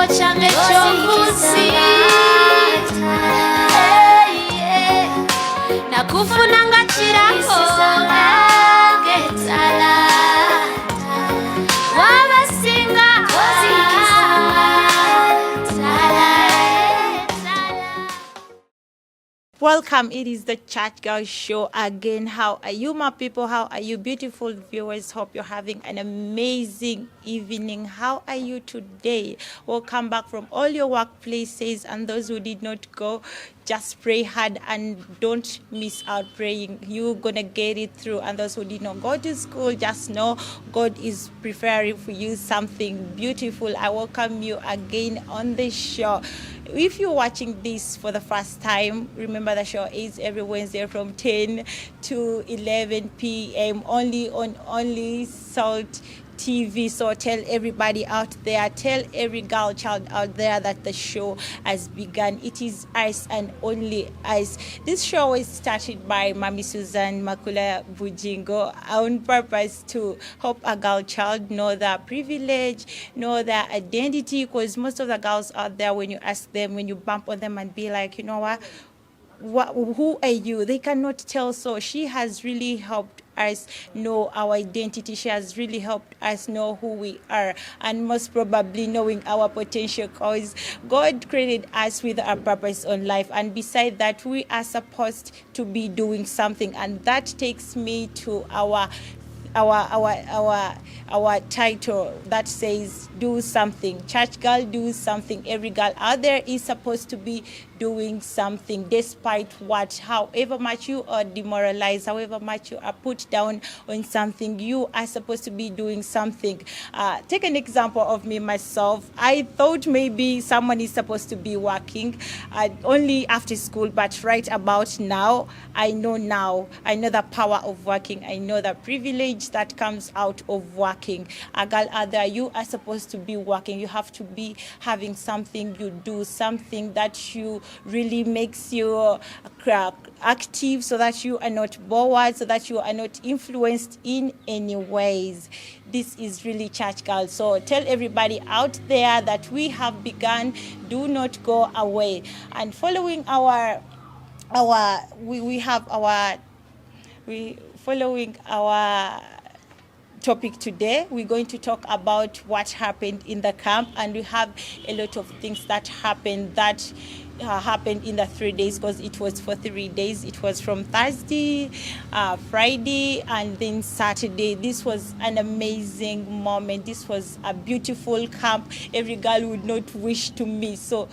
change chomusi nakufuna ngachirako wabasinga Welcome, it is the Church Girl Show again. How are you, my people? How are you, beautiful viewers? Hope you're having an amazing evening. How are you today? Welcome back from all your workplaces, and those who did not go, just pray hard and don't miss out praying. You're gonna get it through. And those who did not go to school, just know God is preparing for you something beautiful. I welcome you again on the show. If you're watching this for the first time, remember the show is every Wednesday from 10 to 11 p.m. only on Salt TV. So tell everybody out there, tell every girl child out there that the show has begun. It is us and only us. This show was started by Mami Susan Makula Bujingo on purpose to help a girl child know their privilege, know their identity, because most of the girls out there, when you ask them, when you bump on them and be like, you know what, who are you? They cannot tell. So she has really helped us know our identity. She has really helped us know who we are, and most probably knowing our potential, because God created us with a purpose on life, and beside that we are supposed to be doing something. And that takes me to our title that says do something. Church girl, do something. Every girl out there is supposed to be doing something, despite what, however much you are demoralized, however much you are put down on something, you are supposed to be doing something. Take an example of me, myself. I thought maybe someone is supposed to be working only after school, but right about now, I know the power of working. I know the privilege that comes out of working. A girl out there, you are supposed to be working. You have to be having something you do, something that you really makes you active, so that you are not bored, so that you are not influenced in any ways. This is really Church Girl. So tell everybody out there that we have begun. Do not go away. And following following our topic today, we're going to talk about what happened in the camp, and we have a lot of things that happened in the 3 days, because it was for 3 days. It was from Thursday, Friday, and then Saturday. This was an amazing moment. This was a beautiful camp. Every girl would not wish to miss. So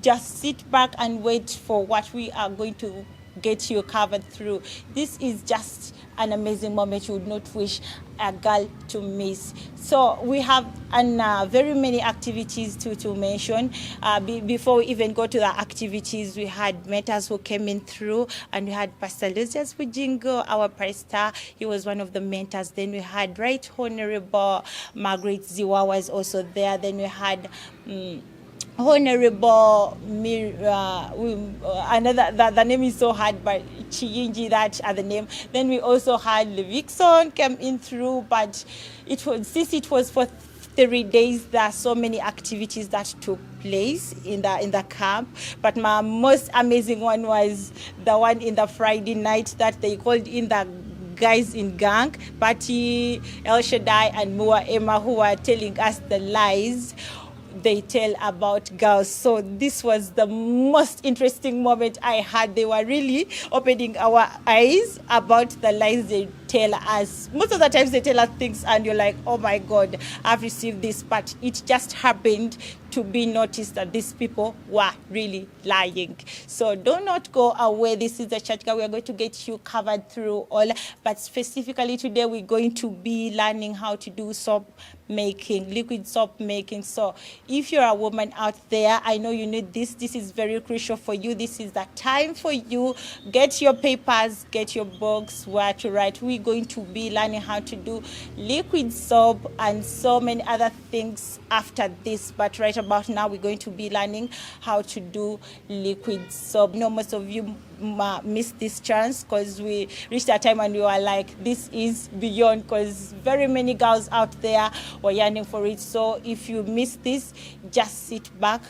just sit back and wait for what we are going to get you covered through. This is just an amazing moment you would not wish a girl to miss. So we have very many activities to mention. Before we even go to the activities, we had mentors who came in through, and we had Pastor Lucius Bujingo, our pastor. He was one of the mentors. Then we had Right Honorable Margaret Ziwa was also there. Then we had Honorable another, the name is so hard, but Chiyinji, that other name. Then we also had Levikson came in through, but since it was for 3 days, there are so many activities that took place in the camp. But my most amazing one was the one in the Friday night that they called in the guys in gang, Patty, El Shaddai, and Mua Emma, who were telling us the lies they tell about girls. So this was the most interesting moment I had. They were really opening our eyes about the lies they tell us. Most of the times they tell us things and you're like, oh my God, I've received this, but it just happened to be noticed that these people were really lying. So do not go away. This is the Church Girl. We are going to get you covered through all, but specifically today we're going to be learning how to do soap making, liquid soap making. So if you're a woman out there, I know you need this. This is very crucial for you. This is the time for you. Get your papers, get your books, where to write. We're going to be learning how to do liquid soap and so many other things after this. But right about now, we're going to be learning how to do liquid soap. You know, most of you missed this chance, because we reached a time and we were like, this is beyond, because very many girls out there were yearning for it. So if you missed this, just sit back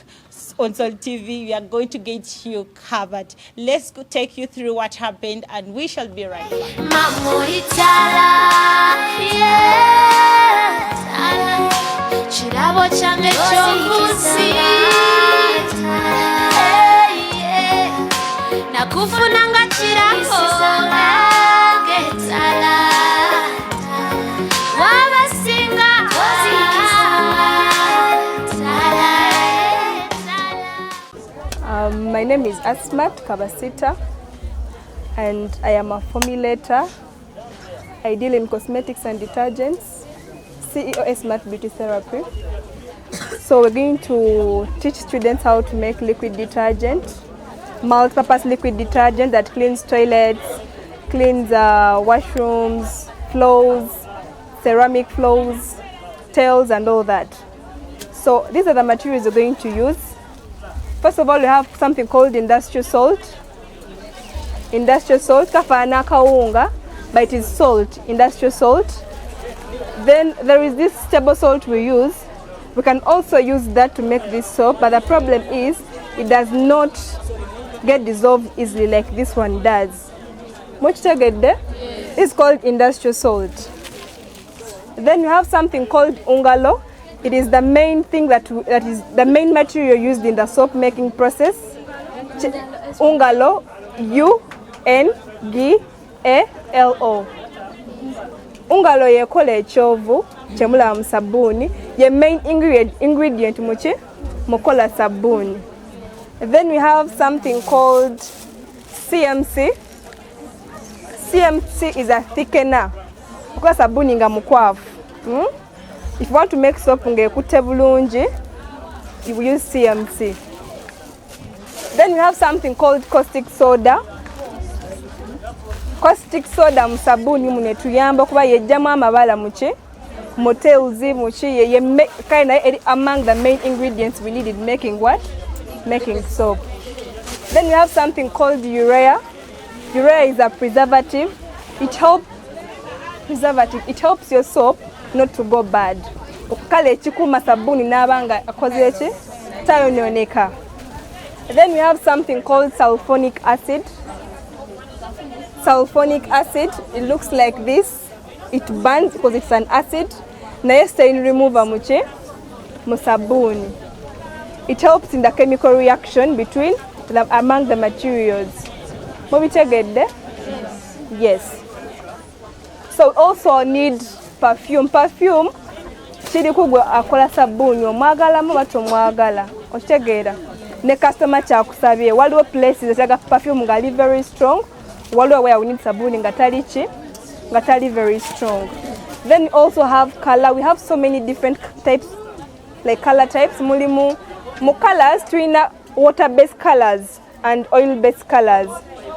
on Soul TV. We are going to get you covered. Let's go take you through what happened, and we shall be right back. Chirabo change chombusi nakufuna nga chirabo getala wabasinga My name is Asmat Kabasita, and I am a formulator. I deal in cosmetics and detergents. CEO Smart Beauty Therapy. So we're going to teach students how to make liquid detergent, multi-purpose liquid detergent that cleans toilets, cleans washrooms, floors, ceramic floors, tails, and all that. So these are the materials we're going to use. First of all, we have something called industrial salt. Industrial salt, kafana kaunga, but it is salt, industrial salt. Then there is this table salt we use. We can also use that to make this soap, but the problem is it does not get dissolved easily like this one does. Much get there? It's called industrial salt. Then you have something called ungalo. It is the main thing that is the main material used in the soap making process. Ungalo, UNGALO. Ungalo yekola ekyovu kyemula mu sabuni, ye main ingredient mukola sabuni. Then we have something called CMC. CMC is a thickener. Mukola sabuni nga mukwafu. If you want to make soap ngekutte bulungi, you will use CMC. Then we have something called caustic soda. Caustic soda mu sabuni mune tuyamba kuba yejjamu amabala muki motels muki kind of among the main ingredients we need in making what? Making soap. Then we have something called urea. Urea is a preservative. It helps your soap not to go bad. Okukala ekikuuma sabuni n'abanga akoze eki tayononeka. Then we have something called sulfonic acid. Sulfonic acid, it looks like this. It burns because it's an acid. Naye stain remover muki musabuni. It helps in the chemical reaction among the materials. Mubitegedde? Yes. So we also need perfume. Perfume kiri kugwe akola sabuni omwagalamu bato mwagala. Okitegeera. Ne customer kyakusabye. Waliwo places that perfume nga very strong. Waliwo where we need sabuni nga tali very strong. Then we also have color. We have so many different types, like color types. Mulimu mu colors tulina water-based colors and oil-based colors.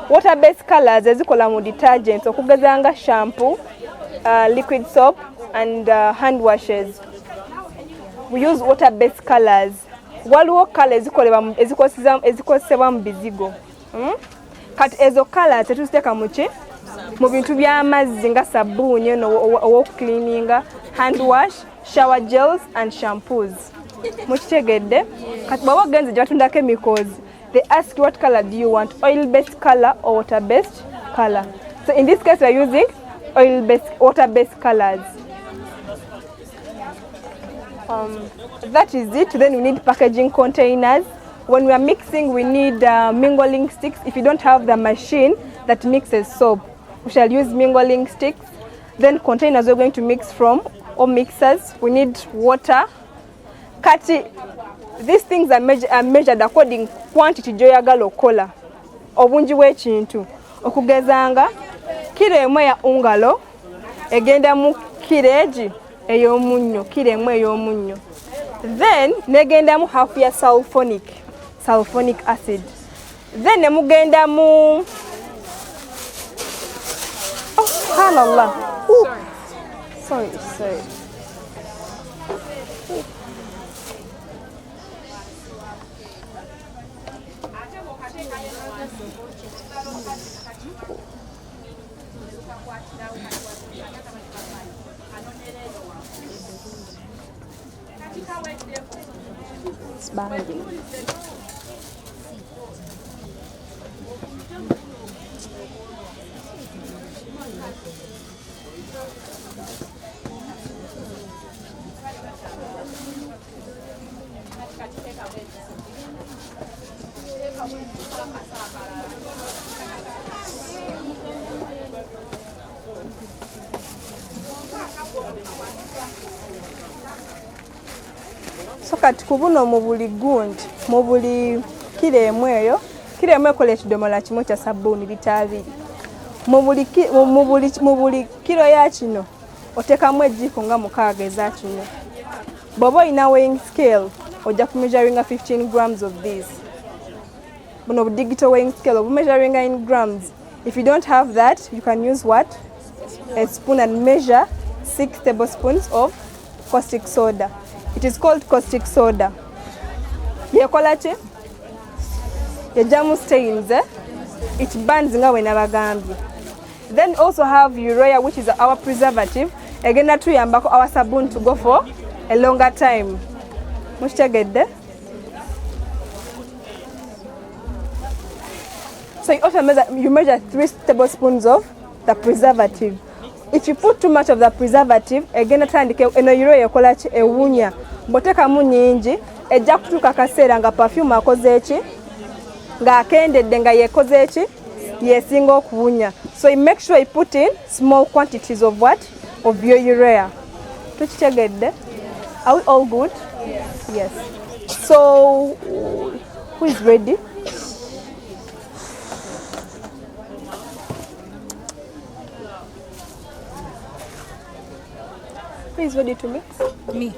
Water-based colors ezikola mu detergents okugeza nga shampoo, liquid soap, and hand washes. We use water-based colors. Waliwo colors ezikozesebwa mu bizigo. Kati ezo colors tetuziteeka mu bintu by'amazzi nga sabuni ow'okucleaninga, hand wash, shower gels, and shampoos. Mukitegedde? Kati bw'oba ogenze gye batunda chemicals, they ask you what color do you want, oil-based color or water-based color. So in this case we are using water-based colors. That is it. Then we need packaging containers. When we are mixing, we need mingling sticks. If you don't have the machine that mixes soap, we shall use mingling sticks. Then containers we're going to mix from, or mixers. We need water. Kati, these things are measured according to quantity joyagala okola. Obungi bw'ekintu. Okugezanga, kilo emu ya ungalo egenda mu kilo ey'omunnyo, kilo emu ey'omunnyo. Then negenda mu half ya sulfonic acid. Then nemugenda mu subhanallah. Sorry. It's binding. So kati ku buno mu buli gundi mu buli kilo emu eyo ekola ekidomola kimu kya sabbuuni lita 2. Mu buli kilo ya kino oteekamu ejiiko nga 6 eza kino. Bw'oba olina weighing scale ojja ku measuringa 15 grams of this. Buno bu digital weighing scale obu measuringa in grams. If you don't have that, you can use what? A spoon and measure 6 tablespoons of caustic soda. It is called caustic soda. Yekola ki? Yejamu stains, it burns nga bwe nabagambye. Then also have urea, which is our preservative. Again, tuyambako our sabun to go for a longer time. Mukitegedde? So you also measure 3 tablespoons of the preservative. If you put too much of the preservative, again atandike eno urea ekola ki ewunya. Bw'oteekamu nyingi ejja kutuuka akaseera nga perfume akoze eki nga akendedde nga yekoze eki yesinga okuwunya. So you make sure you put in small quantities of what? Of your urea. Tukitegedde? Are we all good? Yes. So who is ready? Who is ready to mix? Me.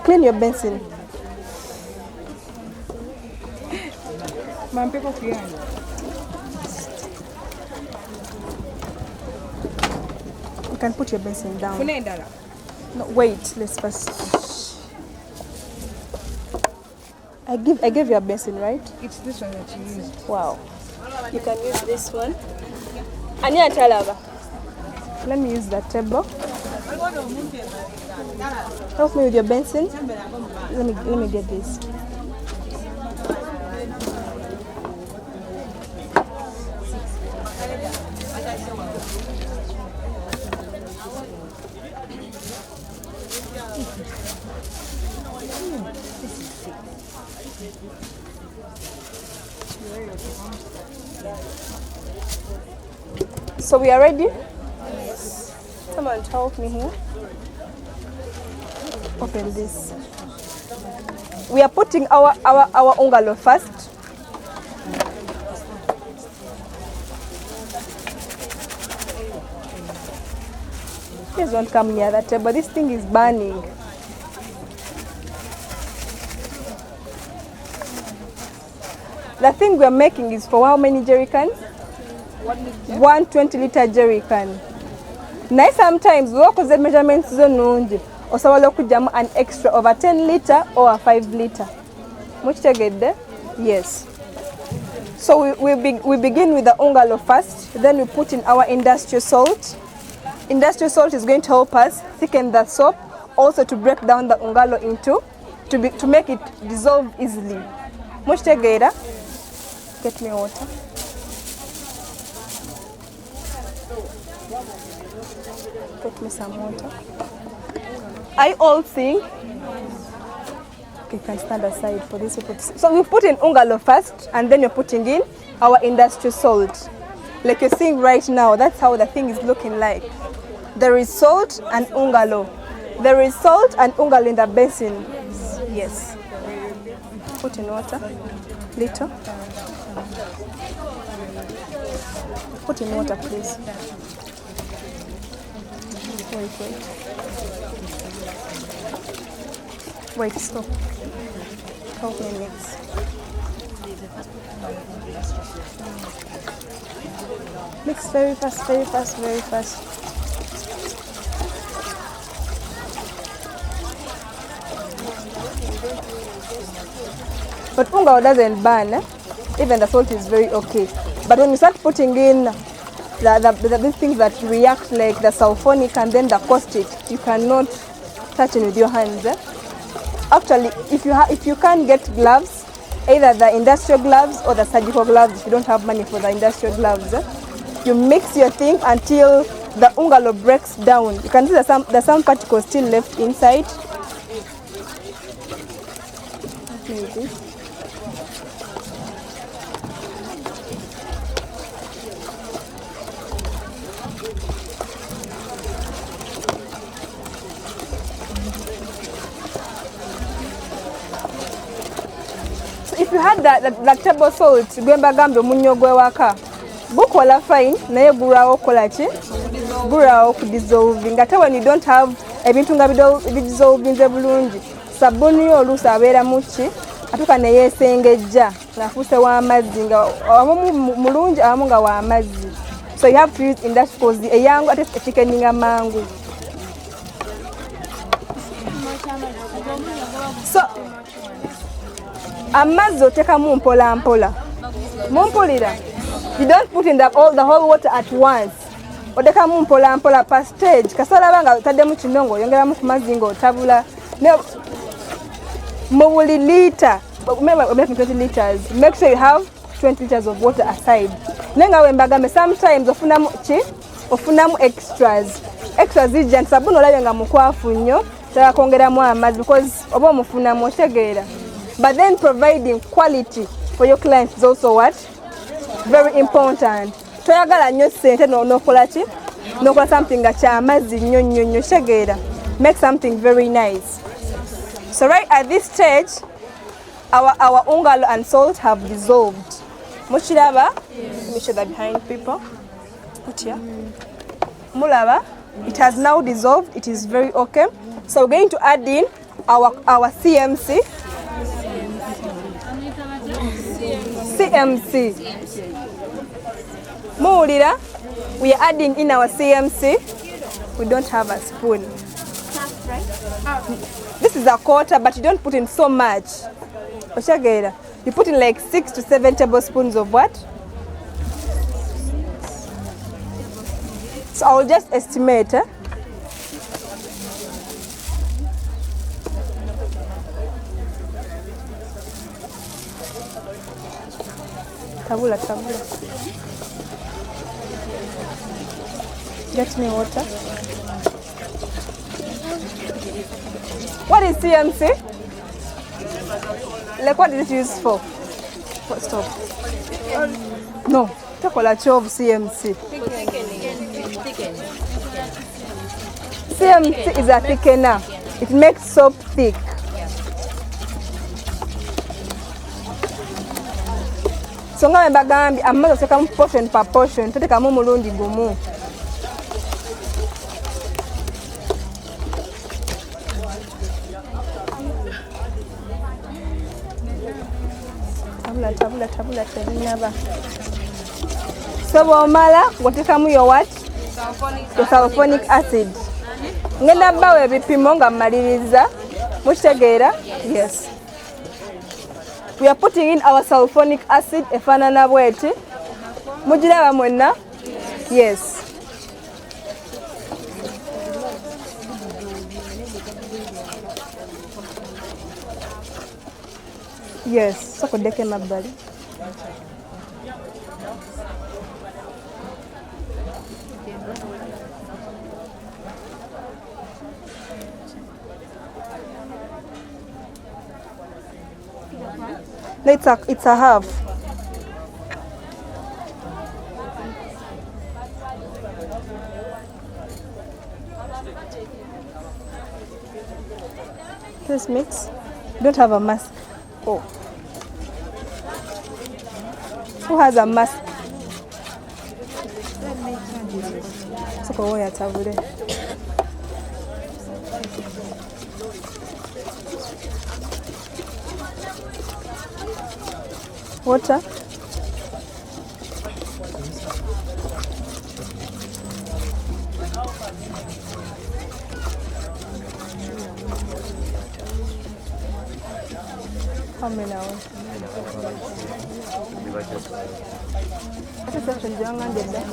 Clean your basin. Mampeko kuyani. You can put your basin down. Kunendala. No, wait, let's first. I gave you a basin, right? It's this one that you used. Wow. You can use this one. Anya talaba. Let me use that table. Help me with your basin. Let me get this. So we are ready? Yes. Come on, help me here. Open this. We are putting our ungalo first. Please don't come near that table. This thing is burning. The thing we are making is for how many jerry cans? 1 20-liter jerry can. Now sometimes we work with the measurements zonungi. Osobola okujjamu an extra of a 10-liter or a 5-liter. Mukitegedde? Yes. So we begin with the ungalo first, then we put in our industrial salt. Industrial salt is going to help us thicken the soap, also to break down the ungalo into, to make it dissolve easily. Mukitegedde? Get me water. Get me some water. I all think. Okay, you can stand aside for this. So we put in ungalo first, and then you're putting in our industrial salt. Like you're seeing right now, that's how the thing is looking like. There is salt and ungalo. There is salt and ungalo in the basin. Yes. Put in water. Little. Put in water, please. Wait, stop. Help me mix. Mix very fast, very fast, very fast. But ungalo doesn't burn, eh? Even the salt is very okay. But when you start putting in these things that react like the sulfonic and then the caustic, you cannot touching with your hands. Actually, if you can't get gloves, either the industrial gloves or the surgical gloves, if you don't have money for the industrial gloves, you mix your thing until the ungalo breaks down. You can see the some particles still left inside. Maybe. If you had that table salt, gwemba gambe munyo gwe waka. Gukola fine, naye gurawo kola ki? Gurawo ku dissolving. Ate when you don't have ebintu nga dissolvinze bulungi, sabuni oluusi abeera muki? Atuka ne yeesengejja ng'afuuse w'amazzi nga awamu mulungi awamu nga w'amazzi. So you have to use industrial because eyangu ate ekikeninga mangu. So amazzi otekamu mpola mpola. Mumpulira. You don't put in the whole water at once. Otekamu mpola mpola per stage. Kasalaba nga otaddemu kinongo oyongeramu ku mazzi ng'otabula. Mu buli liter, remember we're making 20 liters. Make sure you have 20 liters of water aside. Nenga wembagambe sometimes ofunamu extras. Extras zijja nti sabuni olabye nga mukwafu nnyo takongeramu amazzi because oba omufunamu otegeera. But then providing quality for your clients is also what? Very important. Toyagala nnyo ssente n'okola ki? N'okola something nga ky'amazzi nnyo nnyo nnyo tegeera. Make something very nice. So right at this stage, our ungalo and salt have dissolved. Muchiraba? Let me show that behind people. Put here. Mulaba? It has now dissolved. It is very okay. So we're going to add in our CMC. Muulira, we are adding in our CMC. We don't have a spoon. This is a quarter, but you don't put in so much. You put in like 6 to 7 tablespoons of what? So I'll just estimate. Tabula. Get me water. What is CMC? Like what is it used for? What stop? No. Takola of CMC. CMC is a thickener. It makes soap thick. So nga mbagambi amazzi otekamu portion per portion, totekamu mulundi gumu. Tabula terinaba. So bw'omala otekamu your what? Your sulfonic acid. Ngenda bawa ebipimo nga mmaliriza. Mukitegeera? Yes. We are putting in our sulfonic acid efaanana bw'eti. Mugiraba mwenna? Yes. Yes, so kodeke mabbali. No, it's a half. This mix. You don't have a mask. Oh. Who has a mask? So go ya tabule. Water. How many hours? What is that?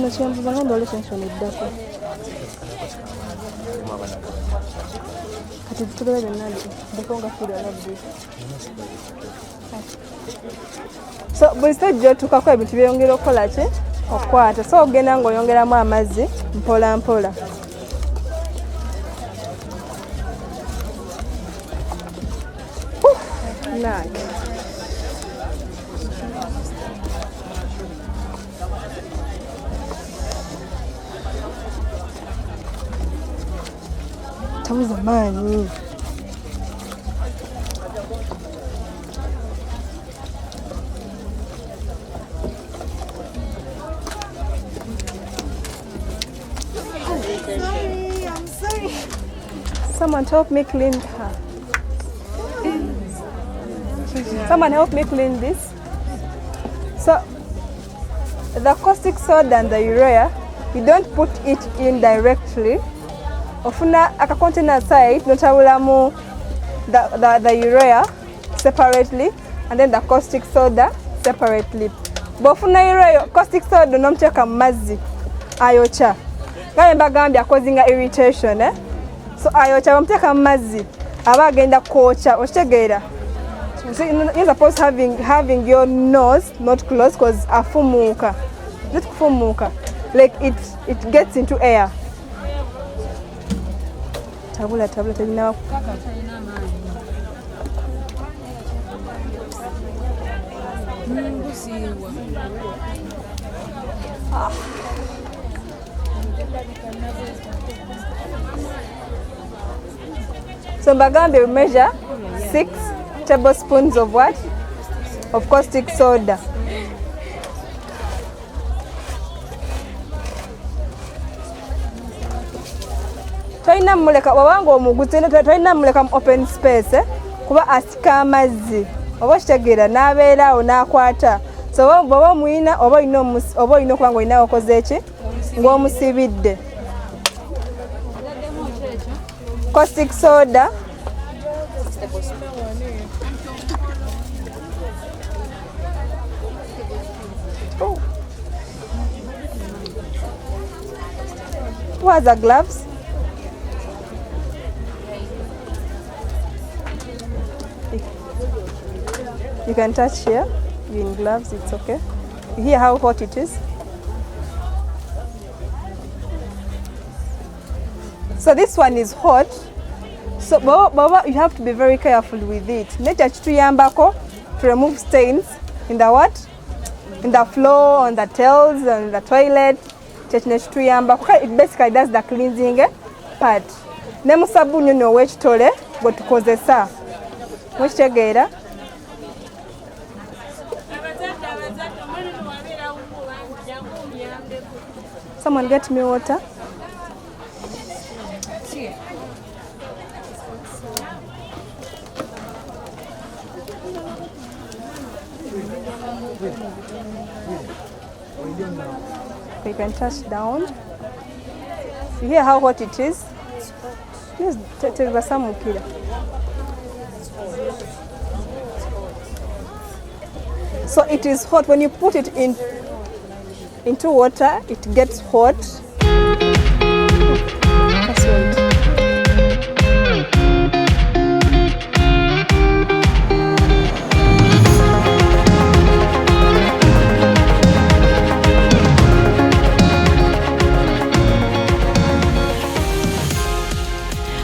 Nakyembuza nga ndole kyensoni eddako. Kati tulebe byonna ddeko nga firi olabbi. So buli stage gy'otuukako ebintu byeyongera okukola ki? Okukwata. So ogenda ng'oyongeramu amazzi mpola mpola. Nange. Tabuza maanyi. I'm sorry. Someone help me clean her. Someone help me clean this. So the caustic soda and the urea, you don't put it in directly. Ofuna aka container side notabulamu the urea separately and then the caustic soda separately. Bofuna urea caustic soda nomcheka mazzi ayocha. Gaye mbagambya causing irritation So ayocha bamteka mazzi aba agenda kocha okitegeera. So you're supposed having your nose not closed because afumuka. Not kufumuka. Like it gets into air. Tabula telina. So Mbagambe will measure 6 tablespoons of what? Of caustic soda. Toyina muleka wabanga omuguzi toyina muleka open space kuba asika amazzi oba kitegeera n'abeeraawo n'akwata. So bw'oba omuyina oba olina okuba ng'olina okoze eki ng'omusibidde. Caustic soda Who has the gloves? You can touch here. You're in gloves, it's okay. You hear how hot it is? So this one is hot. So Baba, you have to be very careful with it. Necha kituyambako to remove stains in the what? In the floor, on the tails, on the toilet. It basically does the cleansing part. Nemu sabuni no wekitole bwe tukozesa. Mwekitegeera? Someone get me water. You can touch down. You hear how hot it is? Yes, tell So it is hot. When you put it into water, it gets hot. That's right.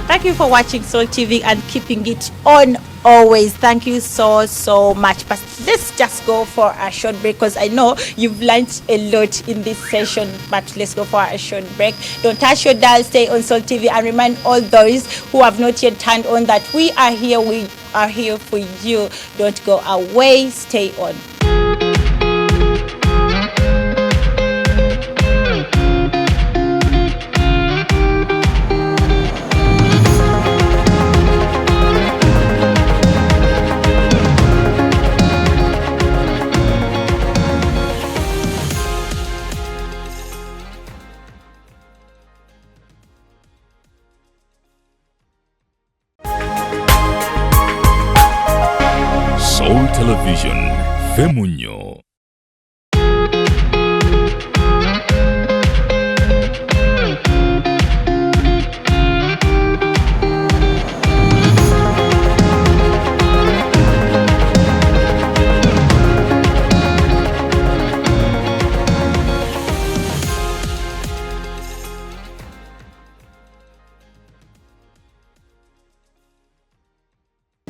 Thank you for watching Soul TV and keeping it on always. Thank you so much. But let's just go for a short break because I know you've learned a lot in this session. But let's go for a short break. Don't touch your dial. Stay on Soul TV and remind all those who have not yet turned on that we are here. We are here for you. Don't go away. Stay on.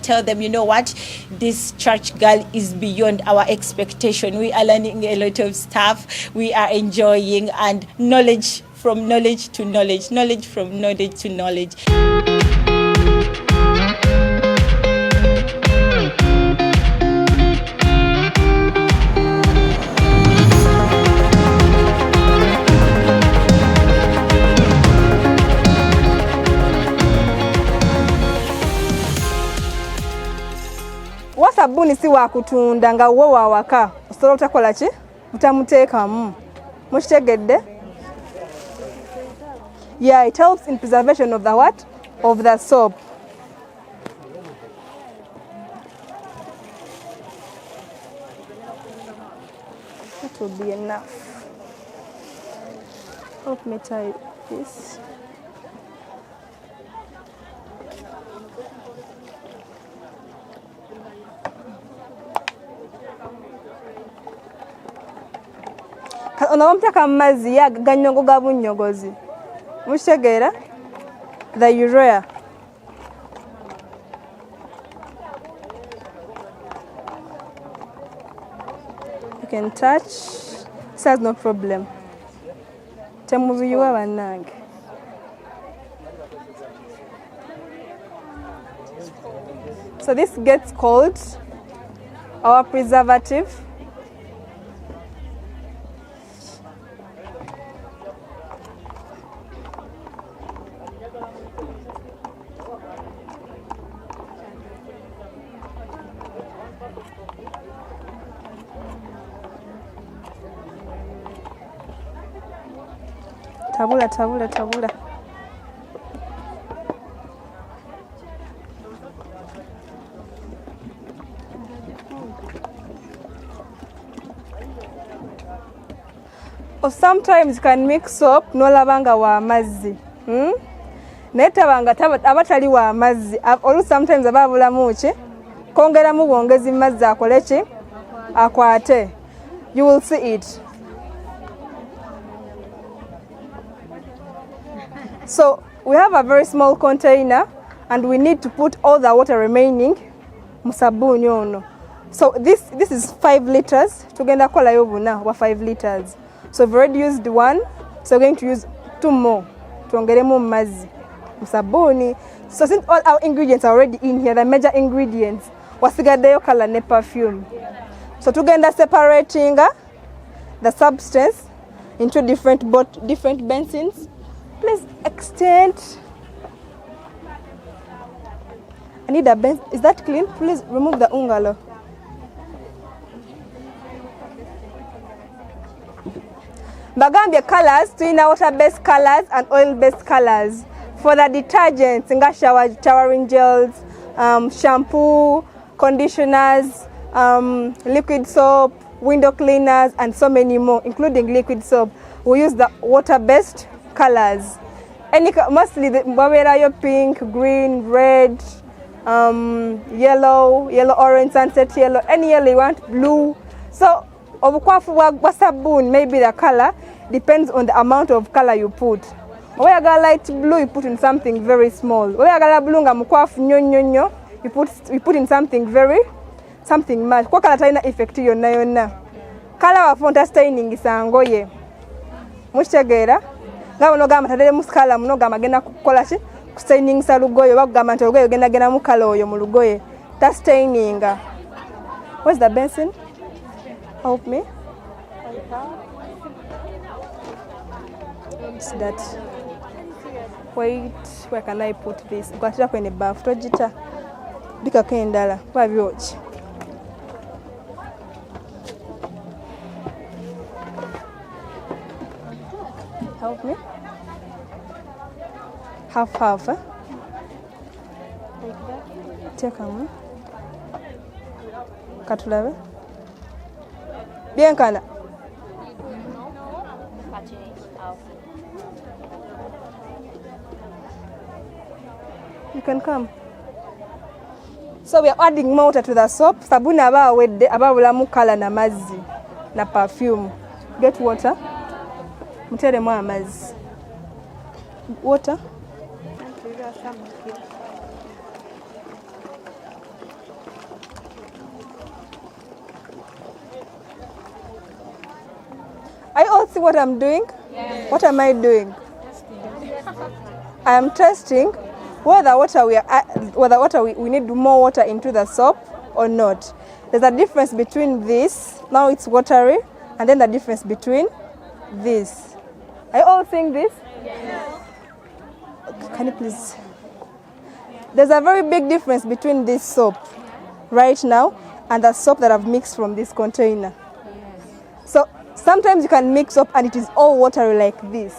tell them, you know what, this church girl is beyond our expectation. We are learning a lot of stuff. We are enjoying, and knowledge from knowledge to knowledge, knowledge from knowledge to knowledge. Sabuni si wa kutunda nga wo wa waka osobola utakola ki utamuteekamu mukitegedde. Yeah, it helps in preservation of the what? Of the soap. That will be enough. Help me tie this. Ono mtaka mazzi ya ganyongo ga bunnyogozi mukitegera, the urea. You can touch, this has no problem. Temubiyuwa bannange. So this gets called our preservative. Tabula, tabula, tabula. Or sometimes you can mix soap n'olabanga wa mazzi. Naye tabanga abatali wa mazzi. Or sometimes ababulamu ki kongeramu bwongezi mazzi akole ki akwate. You will see it. So we have a very small container and we need to put all the water remaining musabuni ono. So this is 5 liters. Tugenda kola yobu na wa 5 liters. So we've already used 1, so we're going to use 2 more. Tuongeremu mazzi musabuni. So since all our ingredients are already in here, the major ingredients, wasigadeyo kala ne perfume. So tugenda separating the substance into different basins. Please extend. I need a bench. Is that clean? Please remove the ungalo. Bagambye colors, tuina water-based colors and oil-based colors. For the detergents, nga showering gels, shampoo, conditioners, liquid soap, window cleaners, and so many more, including liquid soap. We use the water-based colors. Mostly the pink, green, red, yellow, orange, sunset yellow, any yellow you want, blue. So obukwafu bwa sabuni, maybe the color depends on the amount of color you put. When you got light blue, you put in something very small. When you got blue nga mukwafu nyo, you put in something much. Kwa kala taina effect yonna. Color wa fonta staining isangoye. Mukitegera? Ngabo no gama tadele muskala muno gama genda kukola ki staining sa lugoye bagamba nti lugoye genda mu kala oyo mu lugoye ta staining. Where's the basin? Help me. What's that? Wait, where can I put this? Kwatira kwenye bafu tojita bika kendala kwa byoki. Help me. Half, eh? Like that. Take on. Katulawe. Bien kana. You can come. So we are adding water to the soap. Sabuni ababulamu kala na mazzi na perfume. Get water. Muteremu amazzi. Water. Are you all see what I'm doing? Yes. What am I doing? I am testing whether we need more water into the soap or not. There's a difference between this, now it's watery, and then the difference between this. Are you all seeing this? Yes. Can you please? There's a very big difference between this soap right now and the soap that I've mixed from this container. So sometimes you can mix up and it is all watery like this.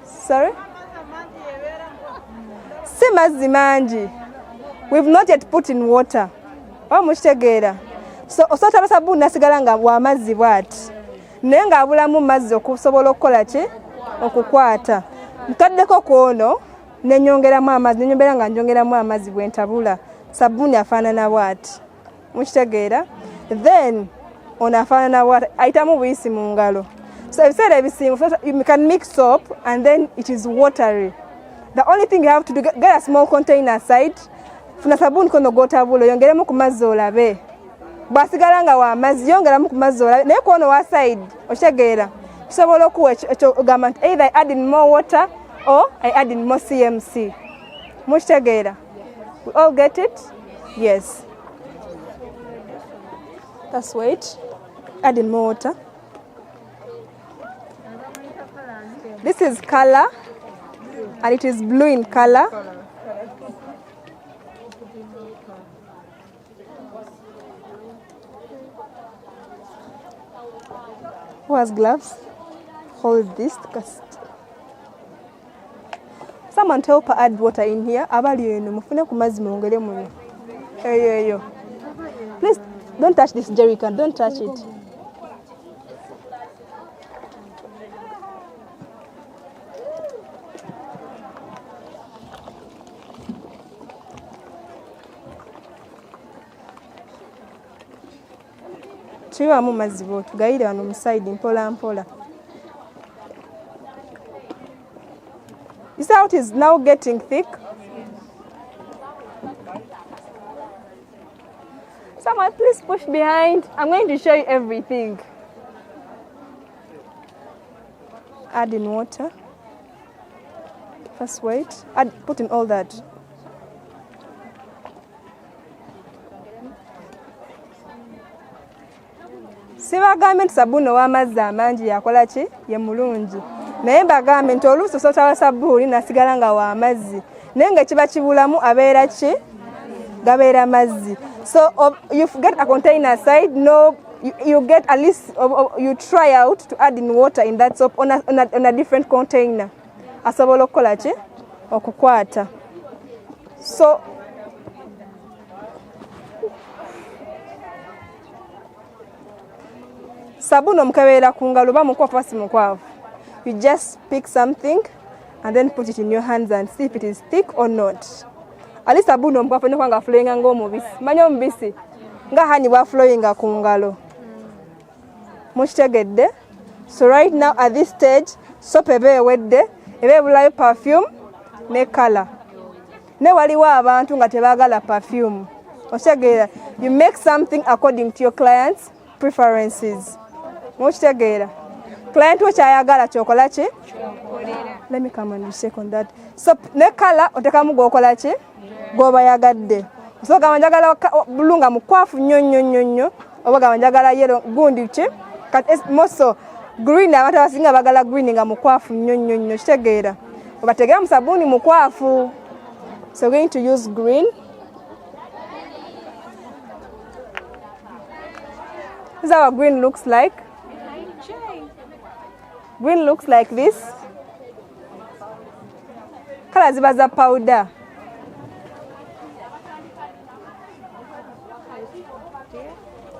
Sorry? Si mazzi mangi. We've not yet put in water. So osota sabuni nasigala nga wa mazzi bwati. Naye nga abulamu mazzi okusobola okukola ki? Okukwata. Ntaddeko kwono ne nyongeramu amazzi, ne nyombera nga njongeramu amazzi bwe ntabula. Sabuni afaanana bwati. Mukitegeera? Then on afaanana bwati ayitamu buyisi mu ngalo. So if you can mix soap and then it is watery. The only thing you have to do, get a small container aside. Funa sabuni kono gotabulo yongeremu ku mazzi olabe. Bwasigala nga wa mazzi yongeramu ku mazzi olabe. Naye kono wa side okitegeera. Kisobola okuwa ekyo ogamba nti either I add in more water or I add in more CMC. Mukitegeera? We all get it? Yes. That's wait. Add in more water. This is color, and it is blue in color. Who has gloves? Hold this. Someone tell her add water in here. Please don't touch this jerrycan. Don't touch it. Chiwamu mazibo tugayire wano muside mpola mpola. You see how it is now getting thick? Someone please push behind. I'm going to show you everything. Add in water. First wait. Put in all that. Sibagambe nti sabuni ow'amazzi amangi yakola ki? Ye mulungi. Naye mbagambe nti oluusi osota wa sabuni nasigala nga wa mazzi. Naye nga kiba kibulamu abeera ki? Gabeera mazzi. So you get a container aside. No, you get at least you try out to add in water in that soap on a different container. Asobola okukola ki? Okukwata. So sabuni omukabeera ku ngalo ba mukwafu basi mukwafu. You just pick something and then put it in your hands and see if it is thick or not. At least sabuni omukwafu ne kwanga flowing nga omubisi. Manyo omubisi nga hani bwa flowing ku ngalo. Mukitegedde? So right now at this stage soap ebe ewedde, ebe ebulayo perfume ne color. Ne waliwo abantu nga tebaagala perfume. Okitegeera, you make something according to your client's preferences. Mukitegera. Client which ayagala chokola ki? Let me come and check on that. So ne color otekamu gokola ki? Goba yagadde. So gamba njagala bulunga mukwafu nnyo oba gamba njagala yellow gundi ki? Kat moso green abantu abasinga bagala green nga mukwafu nnyo kitegeera. Obategera mu sabuni mukwafu. So we're going to use green. This is how green looks like. Green looks like this. Color ziba za powder.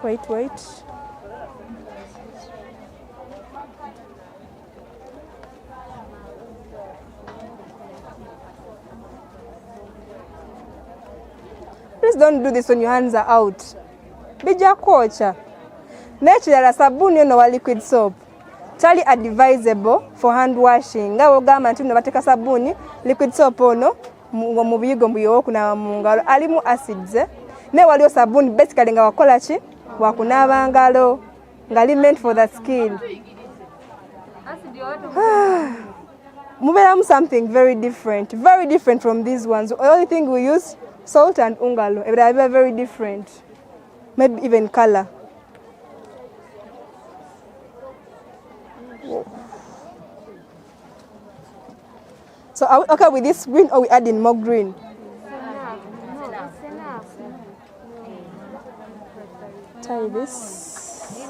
Wait. Please don't do this when your hands are out. Bija kocha. Nekirala sabuni ono wa liquid soap. Tali advisable for hand washing. Nga ogamba nti no bateka sabuni liquid soap ono mu biyigo mbuyo kunaaba mu ngalo alimu acids. Ne waliyo sabuni basically nga wakola ki wakunaaba ngalo ngali meant for the skin. Muberamu something very different from these ones. The only thing we use salt and ungalo. They are very different. Maybe even color. Whoa. So are we okay with this green or we adding more green? Tie this.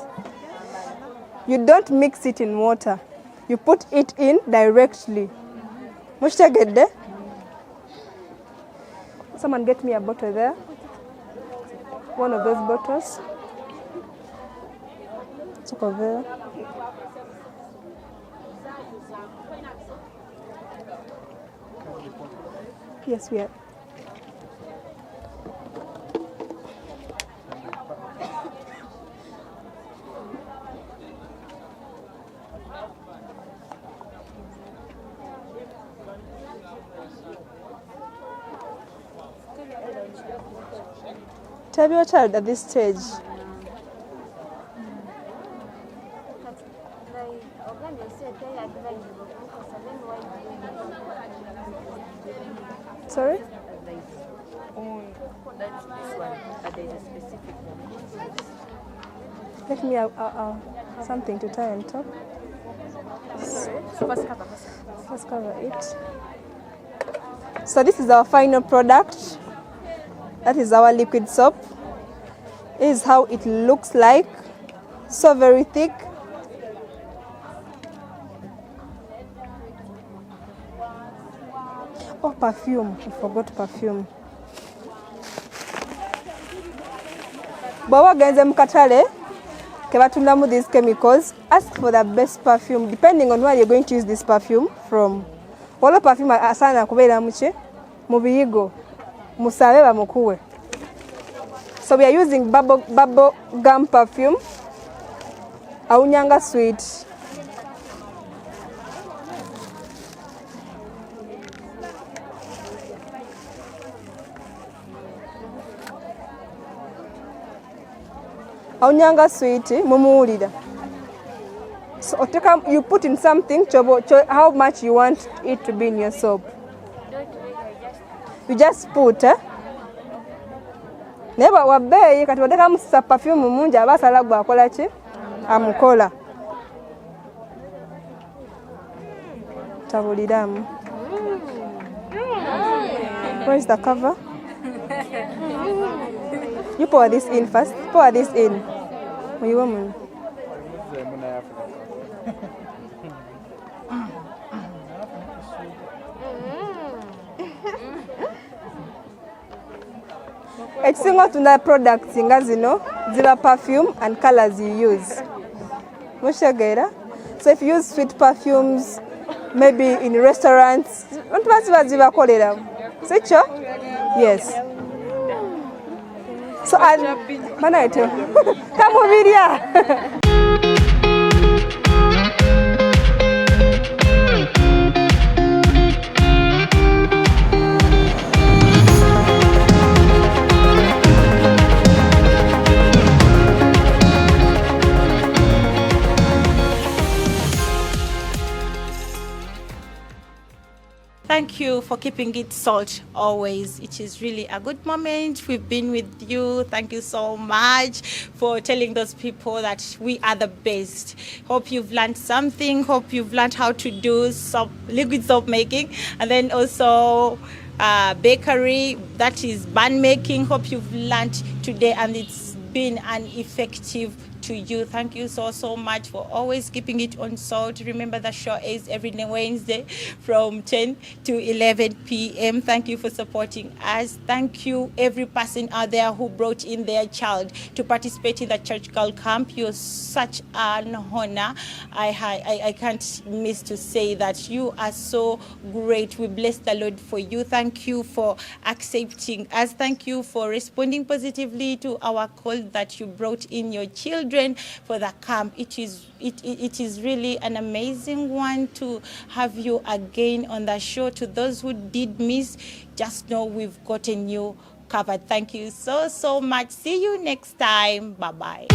You don't mix it in water. You put it in directly. Mushta get there? Someone get me a bottle there. One of those bottles. It's over there. Yes, we are. Tell your child at this stage. Sorry? Let me something to tie on top. First cover it. So this is our final product. That is our liquid soap. This is how it looks like. So very thick. Oh, perfume. I forgot perfume. Bwawa genze mukatale kebatundamu these chemicals, ask for the best perfume depending on where you're going to use this perfume from. Wala perfume asana kubeera muche mubiyigo musabe bamukuwe. So we are using bubble gum perfume. Aunyanga sweet. Aunyanga sweet mumuulira. So you put in something, how much you want it to be in your soap. You just put, Neba wabeyi kati wadeka musa perfume mungi abasala gwa akola ki? Amukola. Tabuliramu. Where is the cover? You pour this in first. Pour this in. You woman. Ekisinga tuna products nga zino ziba perfume and colors you use. Mushagera. So if you use sweet perfumes, maybe in restaurants, don't want ziba kolera. Sicho? Yes. So manaito. Kamubiria. Thank you for keeping it salt always. It is really a good moment. We've been with you. Thank you so much for telling those people that we are the best. Hope you've learned something. Hope you've learned how to do liquid soap making. And then also bakery, that is bun making. Hope you've learned today and it's been an effective to you. Thank you so much for always keeping it on salt. Remember the show is every Wednesday from 10 to 11 p.m. Thank you for supporting us. Thank you every person out there who brought in their child to participate in the Church Girl Camp. You're such an honor. I can't miss to say that you are so great. We bless the Lord for you. Thank you for accepting us. Thank you for responding positively to our call that you brought in your children for the camp. It is really an amazing one to have you again on the show. To those who did miss, just know we've got a new covered. Thank you so much. See you next time. Bye-bye.